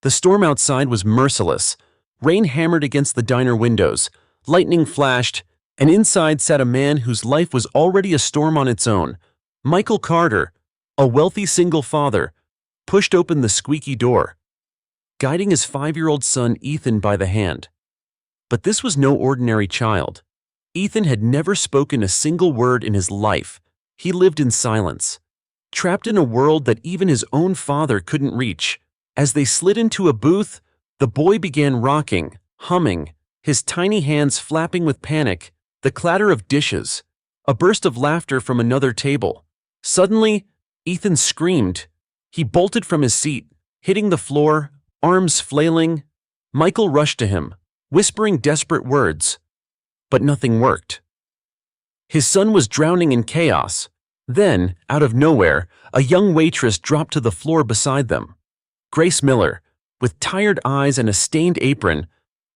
The storm outside was merciless. Rain hammered against the diner windows, lightning flashed, and inside sat a man whose life was already a storm on its own. Michael Carter, a wealthy single father, pushed open the squeaky door, guiding his 5-year-old son Ethan by the hand. But this was no ordinary child. Ethan had never spoken a single word in his life. He lived in silence, trapped in a world that even his own father couldn't reach. As they slid into a booth, the boy began rocking, humming, his tiny hands flapping with panic, the clatter of dishes, a burst of laughter from another table. Suddenly, Ethan screamed. He bolted from his seat, hitting the floor, arms flailing. Michael rushed to him, whispering desperate words. But nothing worked. His son was drowning in chaos. Then, out of nowhere, a young waitress dropped to the floor beside them. Grace Miller, with tired eyes and a stained apron,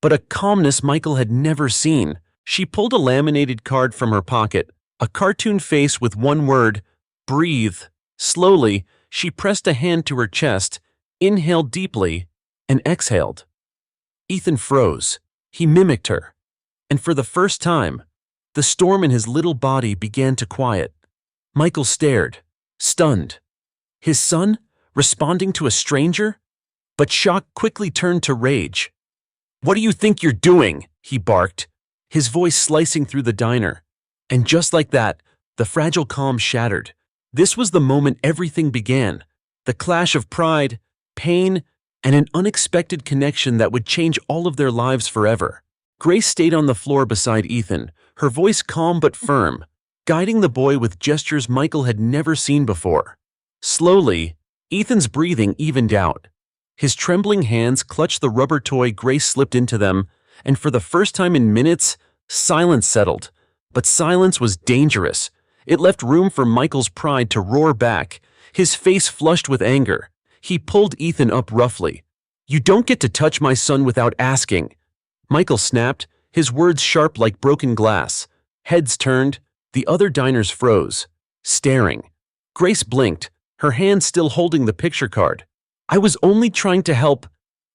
but a calmness Michael had never seen. She pulled a laminated card from her pocket, a cartoon face with one word, "Breathe." Slowly, she pressed a hand to her chest, inhaled deeply, and exhaled. Ethan froze. He mimicked her. And for the first time, the storm in his little body began to quiet. Michael stared, stunned. His son, responding to a stranger? But shock quickly turned to rage. "What do you think you're doing?" he barked, his voice slicing through the diner. And just like that, the fragile calm shattered. This was the moment everything began. The clash of pride, pain, and an unexpected connection that would change all of their lives forever. Grace stayed on the floor beside Ethan, her voice calm but firm, guiding the boy with gestures Michael had never seen before. Slowly, Ethan's breathing evened out. His trembling hands clutched the rubber toy Grace slipped into them, and for the first time in minutes, silence settled. But silence was dangerous. It left room for Michael's pride to roar back, his face flushed with anger. He pulled Ethan up roughly. "You don't get to touch my son without asking." Michael snapped, his words sharp like broken glass. Heads turned, the other diners froze, staring. Grace blinked, her hand still holding the picture card. "I was only trying to help."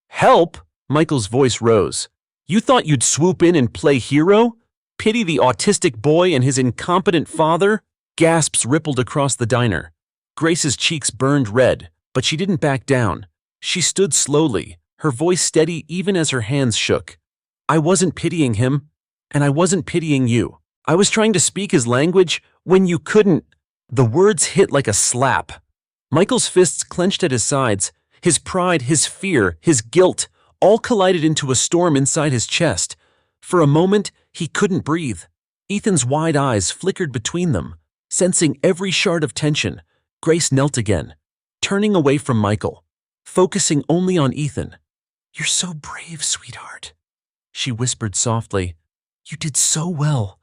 "Help?" Michael's voice rose. "You thought you'd swoop in and play hero? Pity the autistic boy and his incompetent father?" Gasps rippled across the diner. Grace's cheeks burned red, but she didn't back down. She stood slowly, her voice steady even as her hands shook. "I wasn't pitying him, and I wasn't pitying you. I was trying to speak his language when you couldn't." The words hit like a slap. Michael's fists clenched at his sides. His pride, his fear, his guilt, all collided into a storm inside his chest. For a moment, he couldn't breathe. Ethan's wide eyes flickered between them, sensing every shard of tension. Grace knelt again, turning away from Michael, focusing only on Ethan. "You're so brave, sweetheart," she whispered softly. "You did so well."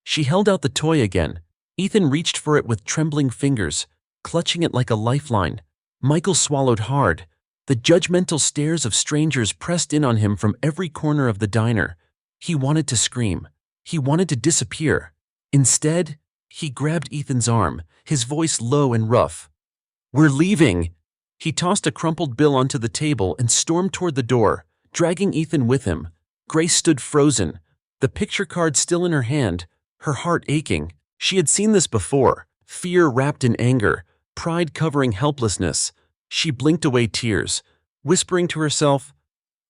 She held out the toy again. Ethan reached for it with trembling fingers, clutching it like a lifeline. Michael swallowed hard. The judgmental stares of strangers pressed in on him from every corner of the diner. He wanted to scream. He wanted to disappear. Instead, he grabbed Ethan's arm, his voice low and rough. "We're leaving." He tossed a crumpled bill onto the table and stormed toward the door, dragging Ethan with him. Grace stood frozen, the picture card still in her hand, her heart aching. She had seen this before, fear wrapped in anger, pride covering helplessness. She blinked away tears, whispering to herself,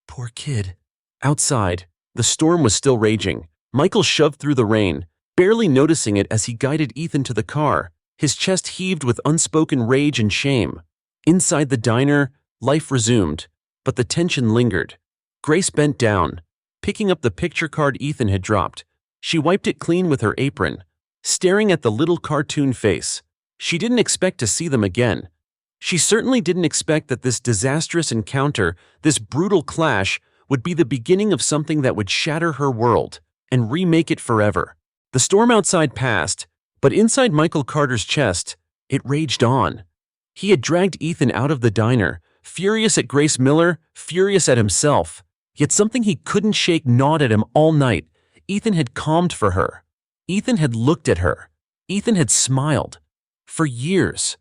"Poor kid." Outside, the storm was still raging. Michael shoved through the rain, barely noticing it as he guided Ethan to the car. His chest heaved with unspoken rage and shame. Inside the diner, life resumed, but the tension lingered. Grace bent down, picking up the picture card Ethan had dropped. She wiped it clean with her apron, staring at the little cartoon face. She didn't expect to see them again. She certainly didn't expect that this disastrous encounter, this brutal clash, would be the beginning of something that would shatter her world and remake it forever. The storm outside passed, but inside Michael Carter's chest, it raged on. He had dragged Ethan out of the diner, furious at Grace Miller, furious at himself. Yet something he couldn't shake gnawed at him all night. Ethan had calmed for her. Ethan had looked at her. Ethan had smiled. For years,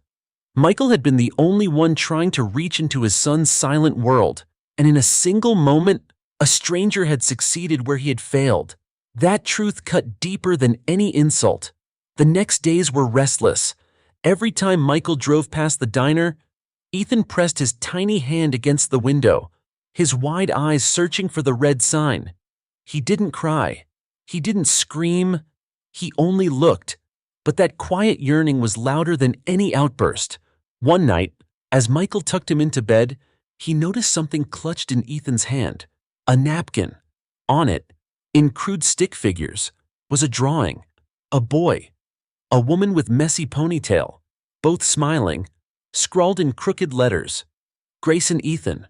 Michael had been the only one trying to reach into his son's silent world. and in a single moment, a stranger had succeeded where he had failed. That truth cut deeper than any insult. The next days were restless. Every time Michael drove past the diner, Ethan pressed his tiny hand against the window, his wide eyes searching for the red sign. He didn't cry. He didn't scream. He only looked. But that quiet yearning was louder than any outburst. One night, as Michael tucked him into bed, he noticed something clutched in Ethan's hand. A napkin. On it, in crude stick figures, was a drawing. A boy. A woman with messy ponytail, both smiling, scrawled in crooked letters. Grace and Ethan.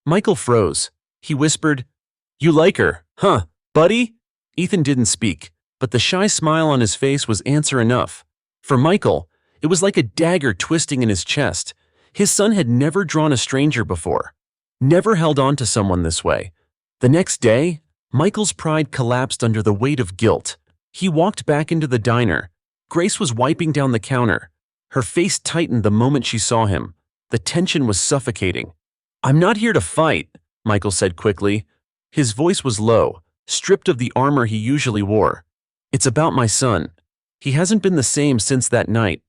Michael froze. He whispered, "You like her, huh, buddy?" Ethan didn't speak, but the shy smile on his face was answer enough. For Michael, it was like a dagger twisting in his chest. His son had never drawn a stranger before, never held on to someone this way. The next day, Michael's pride collapsed under the weight of guilt. He walked back into the diner. Grace was wiping down the counter. Her face tightened the moment she saw him. The tension was suffocating. "I'm not here to fight," Michael said quickly. His voice was low, stripped of the armor he usually wore. "It's about my son. He hasn't been the same since that night.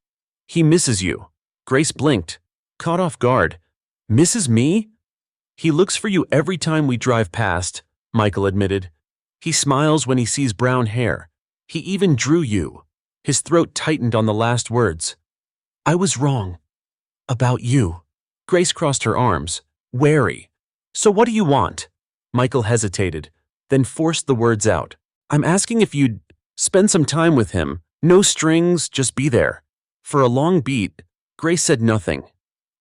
He misses you." Grace blinked, caught off guard. "Misses me?" "He looks for you every time we drive past," Michael admitted. "He smiles when he sees brown hair. He even drew you." His throat tightened on the last words. "I was wrong. About you." Grace crossed her arms, wary. "So what do you want?" Michael hesitated, then forced the words out. "I'm asking if you'd spend some time with him. No strings, just be there." For a long beat, Grace said nothing.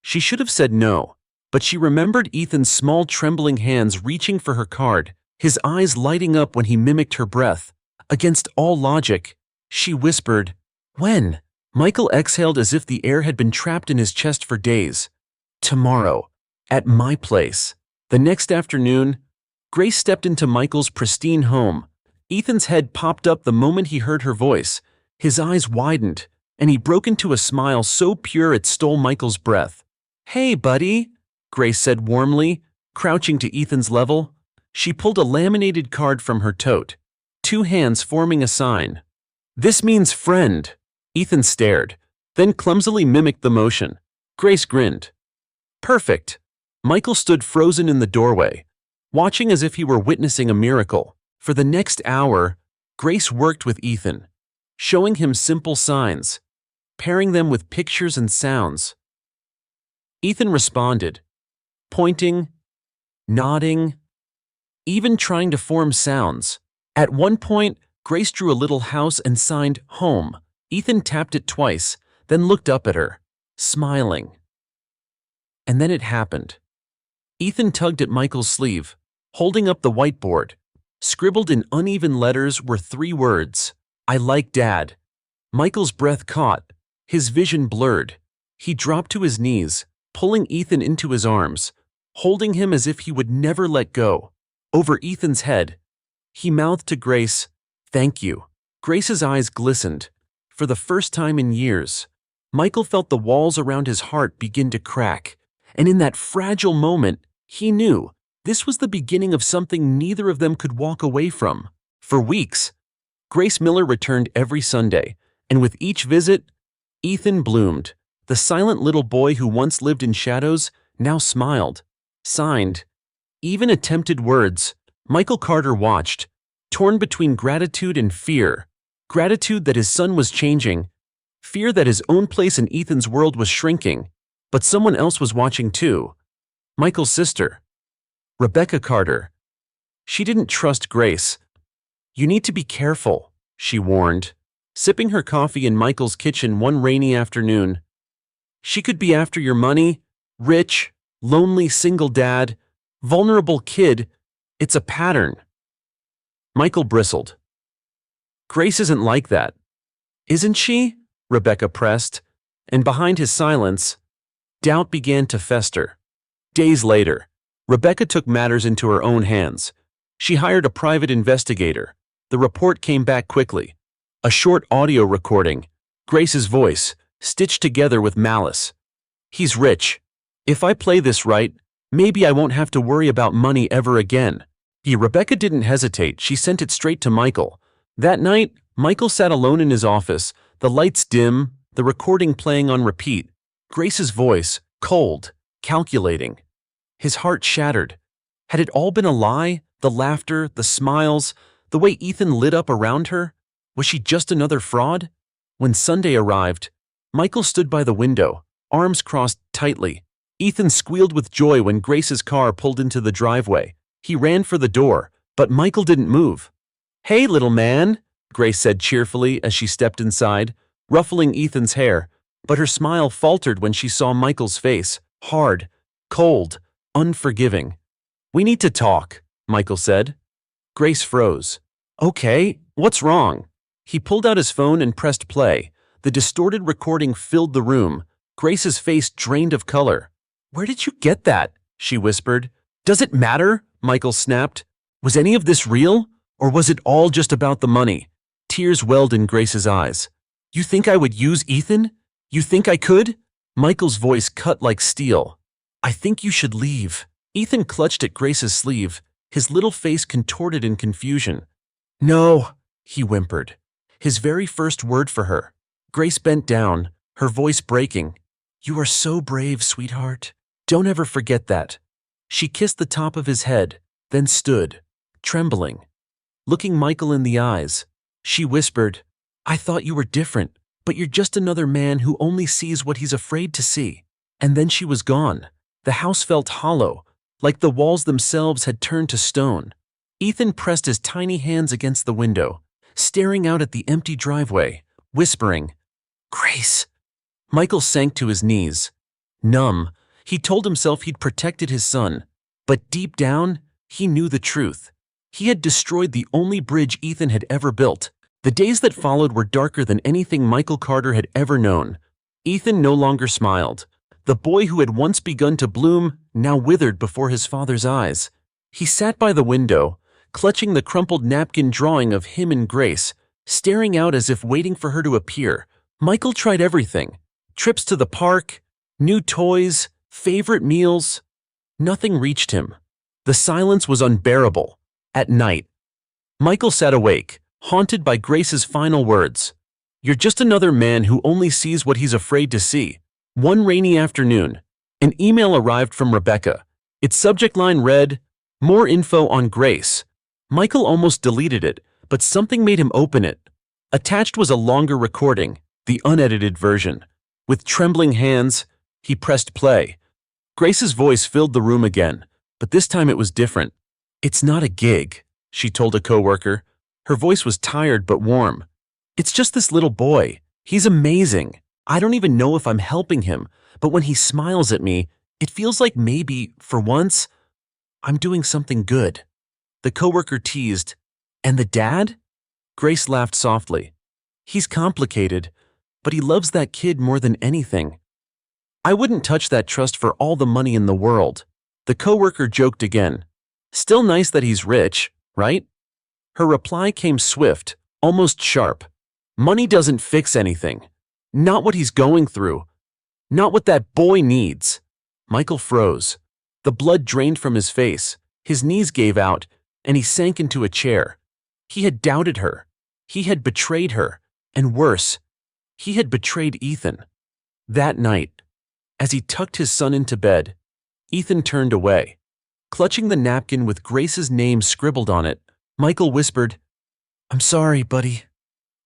She should have said no, but she remembered Ethan's small trembling hands reaching for her card, his eyes lighting up when he mimicked her breath. Against all logic, she whispered, "When?" Michael exhaled as if the air had been trapped in his chest for days. "Tomorrow, at my place." The next afternoon, Grace stepped into Michael's pristine home. Ethan's head popped up the moment he heard her voice. His eyes widened, and he broke into a smile so pure it stole Michael's breath. "Hey, buddy," Grace said warmly, crouching to Ethan's level. She pulled a laminated card from her tote, two hands forming a sign. "This means friend." Ethan stared, then clumsily mimicked the motion. Grace grinned. "Perfect." Michael stood frozen in the doorway, watching as if he were witnessing a miracle. For the next hour, Grace worked with Ethan, showing him simple signs, pairing them with pictures and sounds. Ethan responded, pointing, nodding, even trying to form sounds. At one point, Grace drew a little house and signed home. Ethan tapped it twice, then looked up at her, smiling. And then it happened. Ethan tugged at Michael's sleeve, holding up the whiteboard. Scribbled in uneven letters were 3 words: "I like Dad." Michael's breath caught, his vision blurred. He dropped to his knees, pulling Ethan into his arms, holding him as if he would never let go. Over Ethan's head, he mouthed to Grace, "Thank you." Grace's eyes glistened. For the first time in years, Michael felt the walls around his heart begin to crack, and in that fragile moment, he knew this was the beginning of something neither of them could walk away from. For weeks, Grace Miller returned every Sunday, and with each visit, Ethan bloomed. The silent little boy who once lived in shadows now smiled, signed, even attempted words. Michael Carter watched, torn between gratitude and fear. Gratitude that his son was changing, fear that his own place in Ethan's world was shrinking. But someone else was watching too. Michael's sister, Rebecca Carter. She didn't trust Grace. "You need to be careful," she warned, sipping her coffee in Michael's kitchen one rainy afternoon. "She could be after your money. Rich, lonely single dad, vulnerable kid. It's a pattern." Michael bristled. "Grace isn't like that." "Isn't she?" Rebecca pressed, and behind his silence, doubt began to fester. Days later, Rebecca took matters into her own hands. She hired a private investigator. The report came back quickly. A short audio recording, Grace's voice, stitched together with malice. "He's rich. If I play this right, Maybe I won't have to worry about money ever again. Rebecca didn't hesitate. She sent it straight to Michael. That night, Michael sat alone in his office, the lights dim, the recording playing on repeat. Grace's voice, cold, calculating. His heart shattered. Had it all been a lie? The laughter, the smiles, the way Ethan lit up around her? Was she just another fraud? When Sunday arrived, Michael stood by the window, arms crossed tightly. Ethan squealed with joy when Grace's car pulled into the driveway. He ran for the door, but Michael didn't move. "Hey, little man," Grace said cheerfully as she stepped inside, ruffling Ethan's hair, but her smile faltered when she saw Michael's face, hard, cold, unforgiving. "We need to talk," Michael said. Grace froze. "Okay, what's wrong?" He pulled out his phone and pressed play. The distorted recording filled the room. Grace's face drained of color. "Where did you get that?" she whispered. "Does it matter?" Michael snapped. "Was any of this real? Or was it all just about the money?" Tears welled in Grace's eyes. "You think I would use Ethan? You think I could?" Michael's voice cut like steel. "I think you should leave." Ethan clutched at Grace's sleeve, his little face contorted in confusion. "No," he whimpered. His very first word for her. Grace bent down, her voice breaking. "You are so brave, sweetheart. Don't ever forget that." She kissed the top of his head, then stood, trembling. Looking Michael in the eyes, she whispered, "I thought you were different, but you're just another man who only sees what he's afraid to see." And then she was gone. The house felt hollow, like the walls themselves had turned to stone. Ethan pressed his tiny hands against the window, staring out at the empty driveway, whispering, "Grace." Michael sank to his knees. Numb, he told himself he'd protected his son, but deep down, he knew the truth. He had destroyed the only bridge Ethan had ever built. The days that followed were darker than anything Michael Carter had ever known. Ethan no longer smiled. The boy who had once begun to bloom now withered before his father's eyes. He sat by the window, clutching the crumpled napkin drawing of him and Grace, staring out as if waiting for her to appear. Michael tried everything. Trips to the park, new toys, favorite meals. Nothing reached him. The silence was unbearable. At night, Michael sat awake, haunted by Grace's final words. "You're just another man who only sees what he's afraid to see." One rainy afternoon, an email arrived from Rebecca. Its subject line read, "More info on Grace." Michael almost deleted it, but something made him open it. Attached was a longer recording, the unedited version. With trembling hands, he pressed play. Grace's voice filled the room again, but this time it was different. "It's not a gig," she told a coworker. Her voice was tired but warm. "It's just this little boy. He's amazing. I don't even know if I'm helping him, but when he smiles at me, it feels like maybe, for once, I'm doing something good." The coworker teased, "And the dad?" Grace laughed softly. "He's complicated, but he loves that kid more than anything. I wouldn't touch that trust for all the money in the world." The coworker joked again. "Still nice that he's rich, right?" Her reply came swift, almost sharp. "Money doesn't fix anything. Not what he's going through. Not what that boy needs." Michael froze. The blood drained from his face, his knees gave out, and he sank into a chair. He had doubted her. He had betrayed her. And worse, he had betrayed Ethan. That night, as he tucked his son into bed, Ethan turned away. Clutching the napkin with Grace's name scribbled on it, Michael whispered, "I'm sorry, buddy.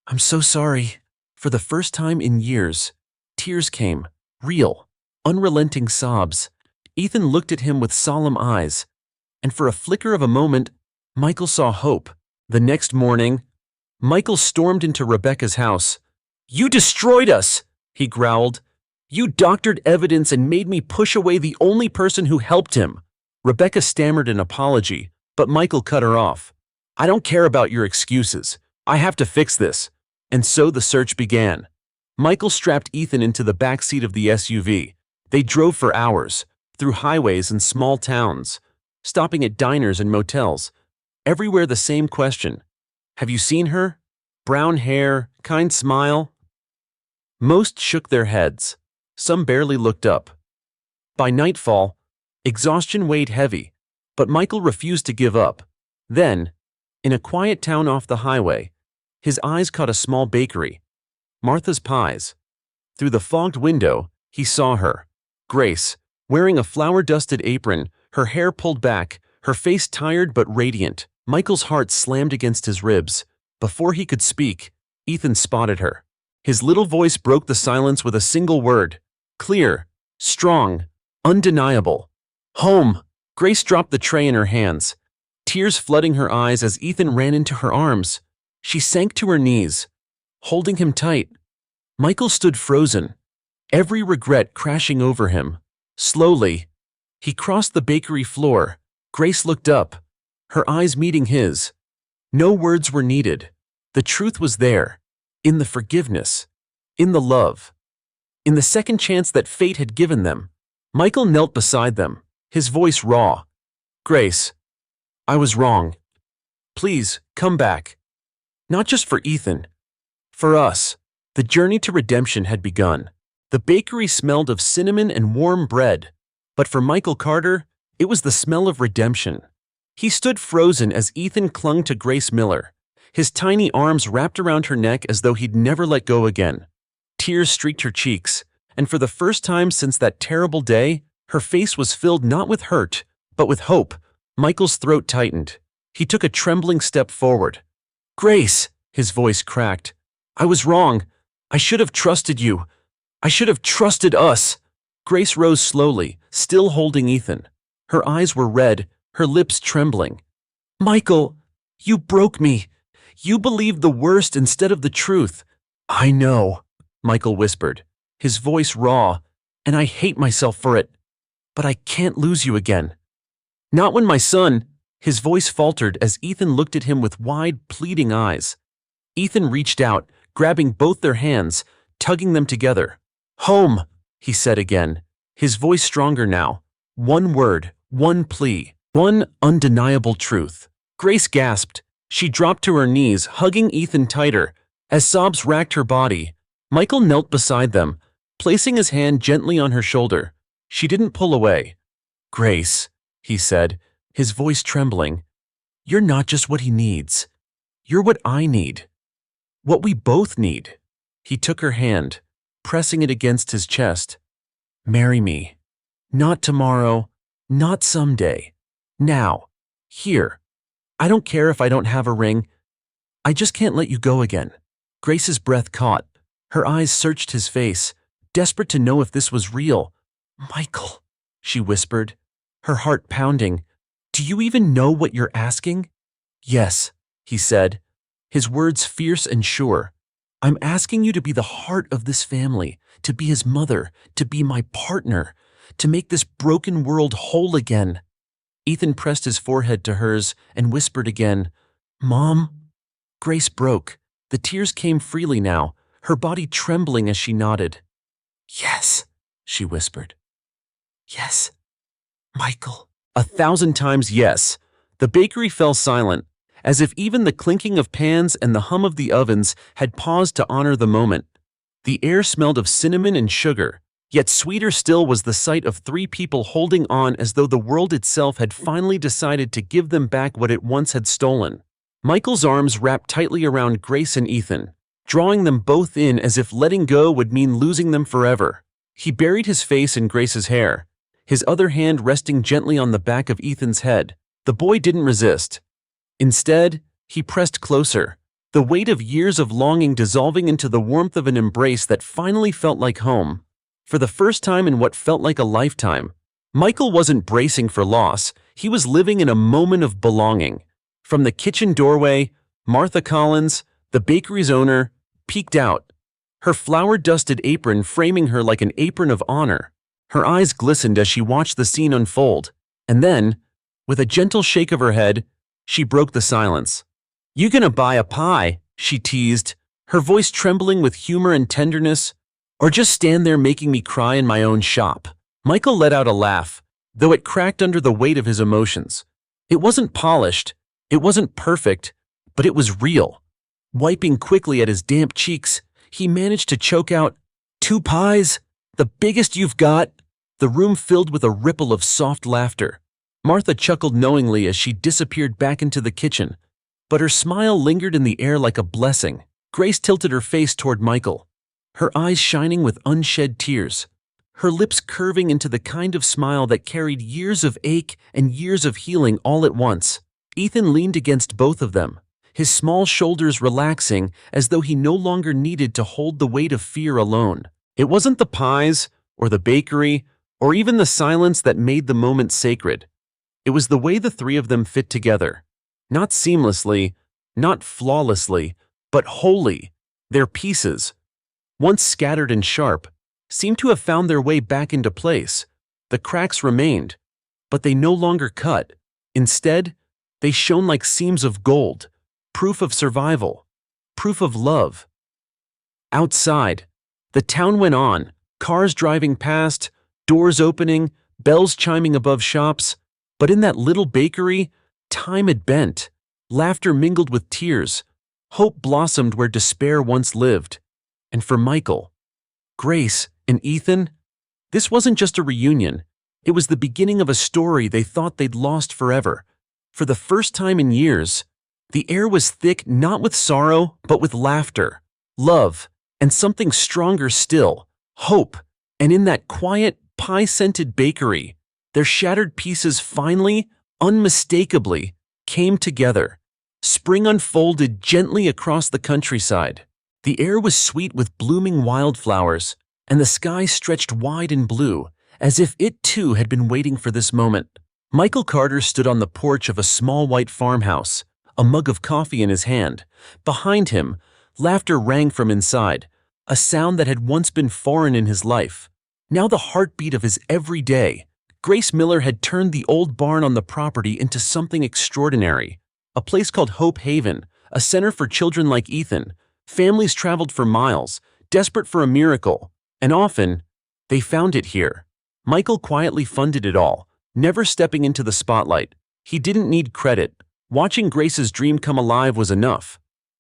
I'm so sorry." For the first time in years, tears came, real, unrelenting sobs. Ethan looked at him with solemn eyes, and for a flicker of a moment, Michael saw hope. The next morning, Michael stormed into Rebecca's house. "You destroyed us," he growled. "You doctored evidence and made me push away the only person who helped him." Rebecca stammered an apology, but Michael cut her off. "I don't care about your excuses. I have to fix this." And so the search began. Michael strapped Ethan into the back seat of the SUV. They drove for hours, through highways and small towns, stopping at diners and motels. Everywhere the same question. "Have you seen her? Brown hair, kind smile?" Most shook their heads. Some barely looked up. By nightfall, Exhaustion weighed heavy, but Michael refused to give up. Then, in a quiet town off the highway, his eyes caught a small bakery, Martha's Pies. Through the fogged window, he saw her, Grace, wearing a flour-dusted apron, her hair pulled back, her face tired but radiant. Michael's heart slammed against his ribs. Before he could speak, Ethan spotted her. His little voice broke the silence with a single word. Clear, strong, undeniable. Home! Grace dropped the tray in her hands, tears flooding her eyes as Ethan ran into her arms. She sank to her knees, holding him tight. Michael stood frozen, every regret crashing over him. Slowly, he crossed the bakery floor. Grace looked up, her eyes meeting his. No words were needed. The truth was there, in the forgiveness, in the love, in the second chance that fate had given them. Michael knelt beside them, his voice raw. Grace, I was wrong. Please, come back. Not just for Ethan. For us. The journey to redemption had begun. The bakery smelled of cinnamon and warm bread. But for Michael Carter, it was the smell of redemption. He stood frozen as Ethan clung to Grace Miller, his tiny arms wrapped around her neck as though he'd never let go again. Tears streaked her cheeks, and for the first time since that terrible day, her face was filled not with hurt, but with hope. Michael's throat tightened. He took a trembling step forward. Grace, his voice cracked. I was wrong. I should have trusted you. I should have trusted us. Grace rose slowly, still holding Ethan. Her eyes were red, her lips trembling. Michael, you broke me. You believed the worst instead of the truth. I know, Michael whispered, his voice raw, and I hate myself for it. But I can't lose you again. Not when my son, his voice faltered as Ethan looked at him with wide, pleading eyes. Ethan reached out, grabbing both their hands, tugging them together. Home, he said again, his voice stronger now. One word, one plea, one undeniable truth. Grace gasped. She dropped to her knees, hugging Ethan tighter. As sobs racked her body, Michael knelt beside them, placing his hand gently on her shoulder. She didn't pull away. Grace, he said, his voice trembling, you're not just what he needs. You're what I need. What we both need. He took her hand, pressing it against his chest. Marry me. Not tomorrow, not someday. Now. Here. I don't care if I don't have a ring. I just can't let you go again. Grace's breath caught. Her eyes searched his face, desperate to know if this was real. Michael, she whispered, her heart pounding. Do you even know what you're asking? Yes, he said, his words fierce and sure. I'm asking you to be the heart of this family, to be his mother, to be my partner, to make this broken world whole again. Ethan pressed his forehead to hers and whispered again, Mom? Grace broke. The tears came freely now, her body trembling as she nodded. Yes, she whispered. Yes, Michael. 1,000 times yes. The bakery fell silent, as if even the clinking of pans and the hum of the ovens had paused to honor the moment. The air smelled of cinnamon and sugar, yet sweeter still was the sight of three people holding on as though the world itself had finally decided to give them back what it once had stolen. Michael's arms wrapped tightly around Grace and Ethan, drawing them both in as if letting go would mean losing them forever. He buried his face in Grace's hair, his other hand resting gently on the back of Ethan's head. The boy didn't resist. Instead, he pressed closer, the weight of years of longing dissolving into the warmth of an embrace that finally felt like home. For the first time in what felt like a lifetime, Michael wasn't bracing for loss, he was living in a moment of belonging. From the kitchen doorway, Martha Collins, the bakery's owner, peeked out, her flour-dusted apron framing her like an apron of honor. Her eyes glistened as she watched the scene unfold, and then, with a gentle shake of her head, she broke the silence. You gonna buy a pie? She teased, her voice trembling with humor and tenderness. Or just stand there making me cry in my own shop? Michael let out a laugh, though it cracked under the weight of his emotions. It wasn't polished, it wasn't perfect, but it was real. Wiping quickly at his damp cheeks, he managed to choke out, 2 pies? The biggest you've got? the room filled with a ripple of soft laughter. Martha chuckled knowingly as she disappeared back into the kitchen, but her smile lingered in the air like a blessing. Grace tilted her face toward Michael, her eyes shining with unshed tears, her lips curving into the kind of smile that carried years of ache and years of healing all at once. Ethan leaned against both of them, his small shoulders relaxing as though he no longer needed to hold the weight of fear alone. It wasn't the pies, or the bakery, or even the silence that made the moment sacred. It was the way the three of them fit together. Not seamlessly, not flawlessly, but wholly. Their pieces, once scattered and sharp, seemed to have found their way back into place. The cracks remained, but they no longer cut. Instead, they shone like seams of gold, proof of survival, proof of love. Outside, the town went on, cars driving past, doors opening, bells chiming above shops. But in that little bakery, time had bent. Laughter mingled with tears. Hope blossomed where despair once lived. And for Michael, Grace, and Ethan, this wasn't just a reunion. It was the beginning of a story they thought they'd lost forever. For the first time in years, the air was thick not with sorrow, but with laughter, love, and something stronger still, hope. And in that quiet, pie-scented bakery, their shattered pieces finally, unmistakably, came together. Spring unfolded gently across the countryside. The air was sweet with blooming wildflowers, and the sky stretched wide and blue, as if it too had been waiting for this moment. Michael Carter stood on the porch of a small white farmhouse, a mug of coffee in his hand. Behind him, laughter rang from inside, a sound that had once been foreign in his life, now the heartbeat of his every day. Grace Miller had turned the old barn on the property into something extraordinary, a place called Hope Haven, a center for children like Ethan. Families traveled for miles, desperate for a miracle, and often, they found it here. Michael quietly funded it all, never stepping into the spotlight. He didn't need credit. Watching Grace's dream come alive was enough.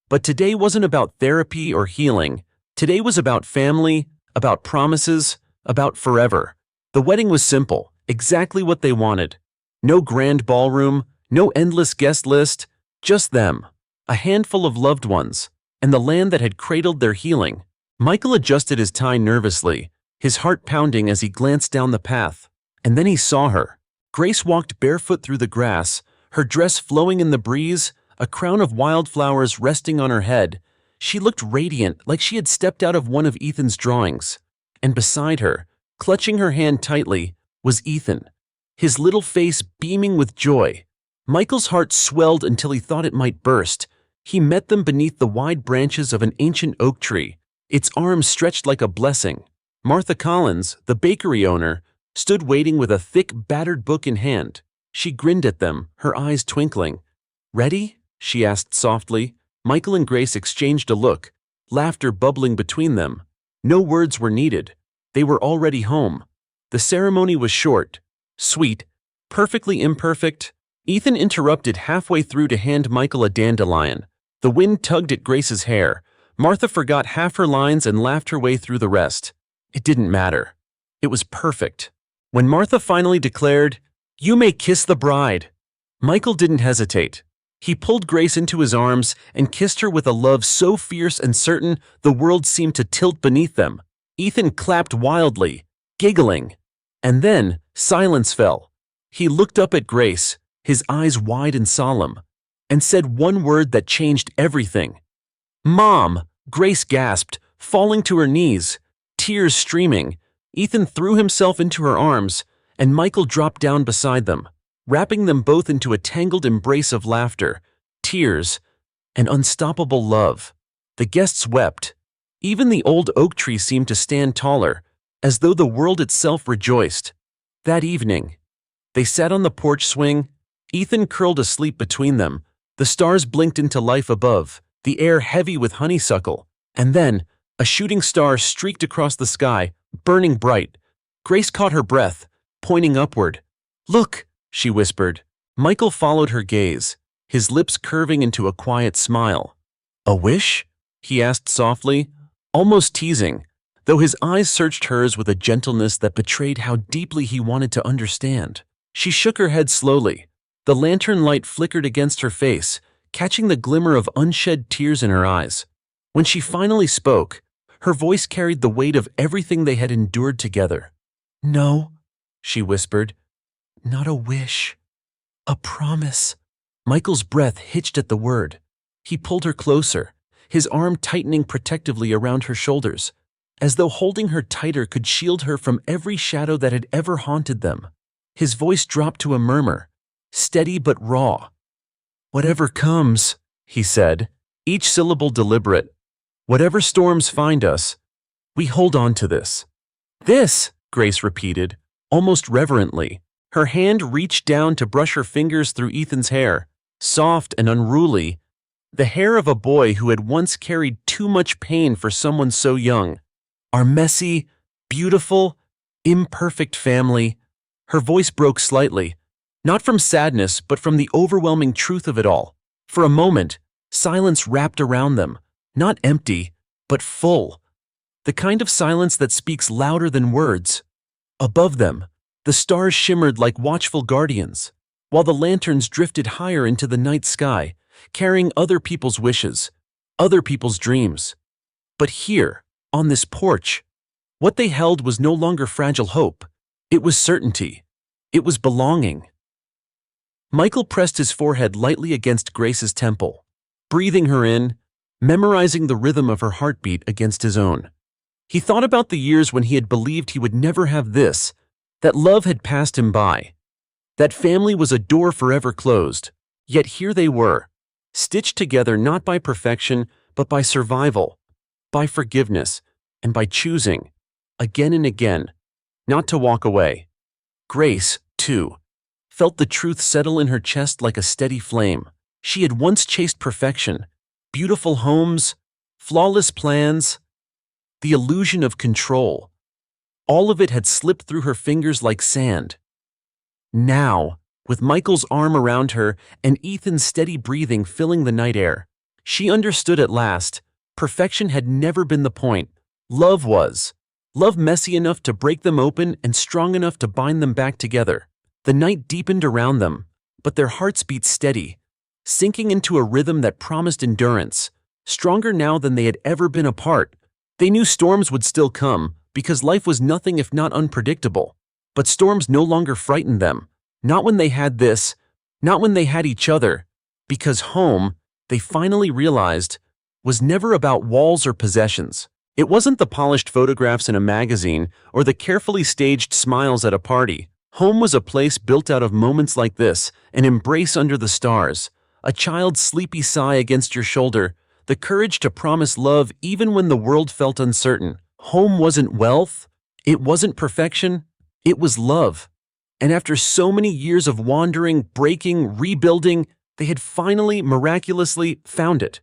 But today wasn't about therapy or healing. Today was about family, about promises, about forever. The wedding was simple. Exactly what they wanted. No grand ballroom, no endless guest list, just them, a handful of loved ones, and the land that had cradled their healing. Michael adjusted his tie nervously, his heart pounding as he glanced down the path. And then he saw her. Grace walked barefoot through the grass, her dress flowing in the breeze, a crown of wildflowers resting on her head. She looked radiant, like she had stepped out of one of Ethan's drawings. And beside her, clutching her hand tightly, was Ethan, his little face beaming with joy. Michael's heart swelled until he thought it might burst. He met them beneath the wide branches of an ancient oak tree, its arms stretched like a blessing. Martha Collins, the bakery owner, stood waiting with a thick, battered book in hand. She grinned at them, her eyes twinkling. "Ready?" she asked softly. Michael and Grace exchanged a look, laughter bubbling between them. No words were needed. They were already home. The ceremony was short, sweet, perfectly imperfect. Ethan interrupted halfway through to hand Michael a dandelion. The wind tugged at Grace's hair. Martha forgot half her lines and laughed her way through the rest. It didn't matter. It was perfect. When Martha finally declared, "You may kiss the bride," Michael didn't hesitate. He pulled Grace into his arms and kissed her with a love so fierce and certain the world seemed to tilt beneath them. Ethan clapped wildly, giggling. And then, silence fell. He looked up at Grace, his eyes wide and solemn, and said one word that changed everything. "Mom!" Grace gasped, falling to her knees, tears streaming. Ethan threw himself into her arms, and Michael dropped down beside them, wrapping them both into a tangled embrace of laughter, tears, and unstoppable love. The guests wept. Even the old oak tree seemed to stand taller, as though the world itself rejoiced. That evening, they sat on the porch swing, Ethan curled asleep between them. The stars blinked into life above, the air heavy with honeysuckle, and then a shooting star streaked across the sky, burning bright. Grace caught her breath, pointing upward. "Look," she whispered. Michael followed her gaze, his lips curving into a quiet smile. "A wish?" he asked softly, almost teasing. though his eyes searched hers with a gentleness that betrayed how deeply he wanted to understand. She shook her head slowly. The lantern light flickered against her face, catching the glimmer of unshed tears in her eyes. When she finally spoke, her voice carried the weight of everything they had endured together. "No," she whispered. "Not a wish. A promise." Michael's breath hitched at the word. He pulled her closer, his arm tightening protectively around her shoulders, as though holding her tighter could shield her from every shadow that had ever haunted them. His voice dropped to a murmur, steady but raw. "Whatever comes," he said, each syllable deliberate. "Whatever storms find us, we hold on to this." "This," Grace repeated, almost reverently. Her hand reached down to brush her fingers through Ethan's hair, soft and unruly, the hair of a boy who had once carried too much pain for someone so young. "Our messy, beautiful, imperfect family." Her voice broke slightly, not from sadness but from the overwhelming truth of it all. For a moment, silence wrapped around them, not empty, but full. The kind of silence that speaks louder than words. Above them, the stars shimmered like watchful guardians, while the lanterns drifted higher into the night sky, carrying other people's wishes, other people's dreams. But here, on this porch, what they held was no longer fragile hope. It was certainty. It was belonging. Michael pressed his forehead lightly against Grace's temple, breathing her in, memorizing the rhythm of her heartbeat against his own. He thought about the years when he had believed he would never have this, that love had passed him by, that family was a door forever closed. Yet here they were, stitched together not by perfection, but by survival, by forgiveness, and by choosing, again and again, not to walk away. Grace, too, felt the truth settle in her chest like a steady flame. She had once chased perfection, beautiful homes, flawless plans, the illusion of control. All of it had slipped through her fingers like sand. Now, with Michael's arm around her and Ethan's steady breathing filling the night air, she understood at last, perfection had never been the point. Love was. Love messy enough to break them open and strong enough to bind them back together. The night deepened around them, but their hearts beat steady, sinking into a rhythm that promised endurance, stronger now than they had ever been apart. They knew storms would still come, because life was nothing if not unpredictable. But storms no longer frightened them, not when they had this, not when they had each other, because home, they finally realized, was never about walls or possessions. It wasn't the polished photographs in a magazine or the carefully staged smiles at a party. Home was a place built out of moments like this, an embrace under the stars, a child's sleepy sigh against your shoulder, the courage to promise love even when the world felt uncertain. Home wasn't wealth, it wasn't perfection, it was love. And after so many years of wandering, breaking, rebuilding, they had finally, miraculously found it.